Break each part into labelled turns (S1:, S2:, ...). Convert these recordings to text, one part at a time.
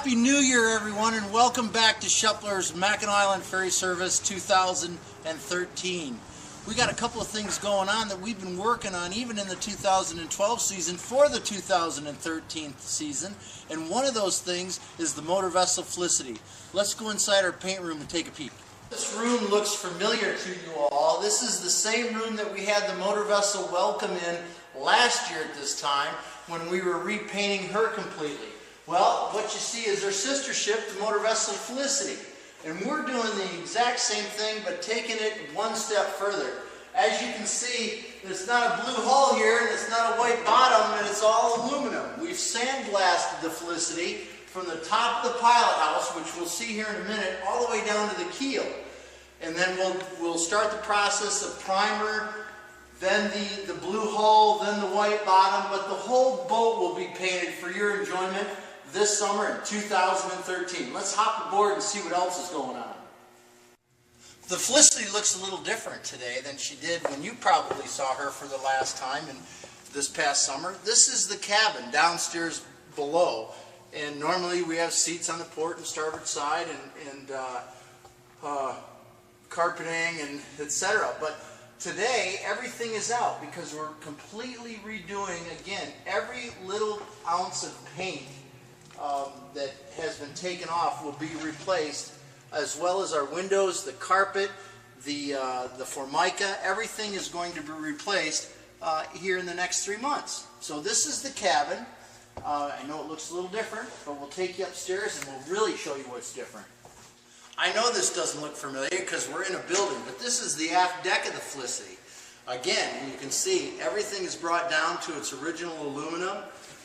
S1: Happy New Year, everyone, and welcome back to Shepler's Mackinac Ferry Service 2013. We got a couple of things going on that we've been working on even in the 2012 season for the 2013 season, and one of those things is the motor vessel Felicity. Let's go inside our paint room and take a peek. This room looks familiar to you all. This is the same room that we had the motor vessel Welcome in last year at this time when we were repainting her completely. Well, what you see is our sister ship, the motor vessel Felicity. And we're doing the exact same thing, but taking it one step further. As you can see, it's not a blue hull here, and it's not a white bottom, and it's all aluminum. We've sandblasted the Felicity from the top of the pilot house, which we'll see here in a minute, all the way down to the keel. And then we'll start the process of primer, then the blue hull, then the white bottom, but the whole boat will be painted for your enjoyment this summer in 2013. Let's hop aboard and see what else is going on. The Felicity looks a little different today than she did when you probably saw her for the last time in this past summer. This is the cabin downstairs below, and normally we have seats on the port and starboard side and carpeting and etc. But today everything is out because we're completely redoing again every little ounce of paint that has been taken off will be replaced, as well as our windows, the carpet, the formica. Everything is going to be replaced here in the next 3 months. So this is the cabin. I know it looks a little different, but we'll take you upstairs and we'll really show you what's different. I know this doesn't look familiar because we're in a building, but this is the aft deck of the Felicity. Again, you can see everything is brought down to its original aluminum.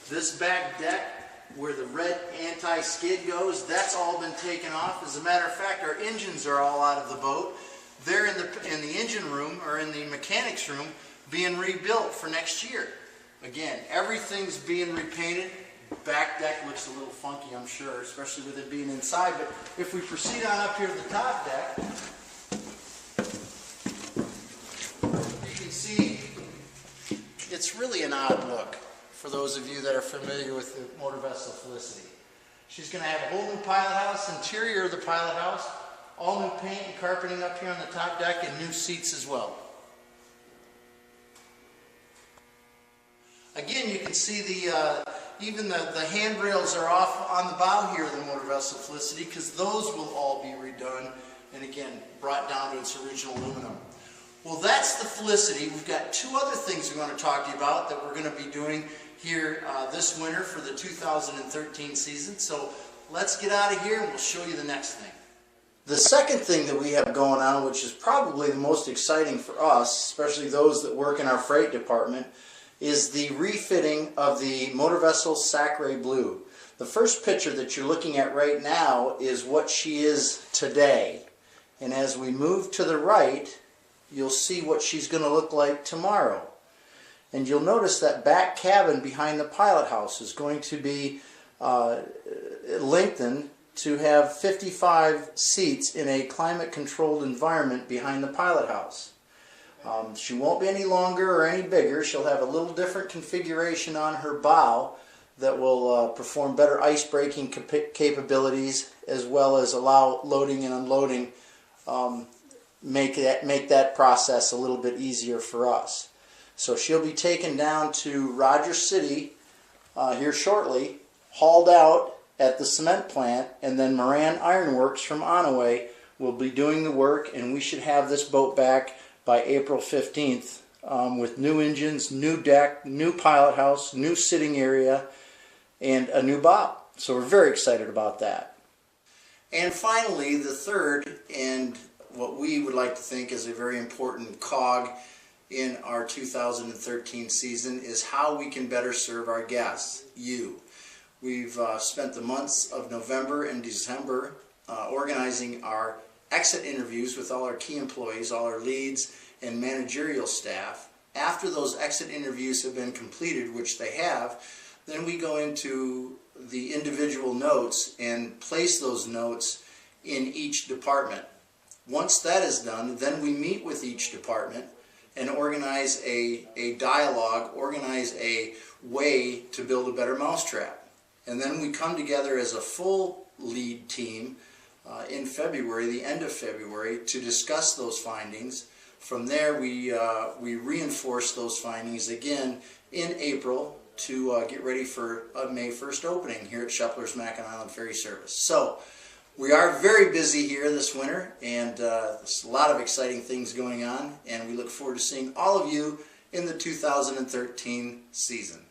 S1: This back deck, where the red anti-skid goes, that's all been taken off. As a matter of fact, our engines are all out of the boat. They're in the engine room, or in the mechanics room, being rebuilt for next year. Again, everything's being repainted. Back deck looks a little funky, I'm sure, especially with it being inside. But if we proceed on up here to the top deck, you can see it's really an odd look for those of you that are familiar with the motor vessel Felicity. She's going to have a whole new pilot house, interior of the pilot house, all new paint and carpeting up here on the top deck, and new seats as well. Again, you can see even the handrails are off on the bow here of the motor vessel Felicity, because those will all be redone and again brought down to its original aluminum. Well, that's the Felicity. We've got two other things we want to talk to you about that we're going to be doing here this winter for the 2013 season. So let's get out of here and we'll show you the next thing. The second thing that we have going on, which is probably the most exciting for us, especially those that work in our freight department, is the refitting of the motor vessel Sacre Blue. The first picture that you're looking at right now is what she is today. And as we move to the right, you'll see what she's going to look like tomorrow. And you'll notice that back cabin behind the pilot house is going to be lengthened to have 55 seats in a climate-controlled environment behind the pilot house. She won't be any longer or any bigger. She'll have a little different configuration on her bow that will perform better ice-breaking capabilities, as well as allow loading and unloading, make that process a little bit easier for us. So she'll be taken down to Rogers City here shortly, hauled out at the cement plant, and then Moran Ironworks from Onaway will be doing the work, and we should have this boat back by April 15th with new engines, new deck, new pilot house, new sitting area, and a new bow. So we're very excited about that. And finally, the third, and what we would like to think is a very important cog in our 2013 season, is how we can better serve our guests, you. We've spent the months of November and December organizing our exit interviews with all our key employees, all our leads and managerial staff. After those exit interviews have been completed, which they have, then we go into the individual notes and place those notes in each department. Once that is done, then we meet with each department and organize a dialogue, organize a way to build a better mousetrap. And then we come together as a full lead team in February, the end of February, to discuss those findings. From there, we reinforce those findings again in April to get ready for a May 1st opening here at Shepler's Mackinac Island Ferry Service. So we are very busy here this winter, and there's a lot of exciting things going on, and we look forward to seeing all of you in the 2013 season.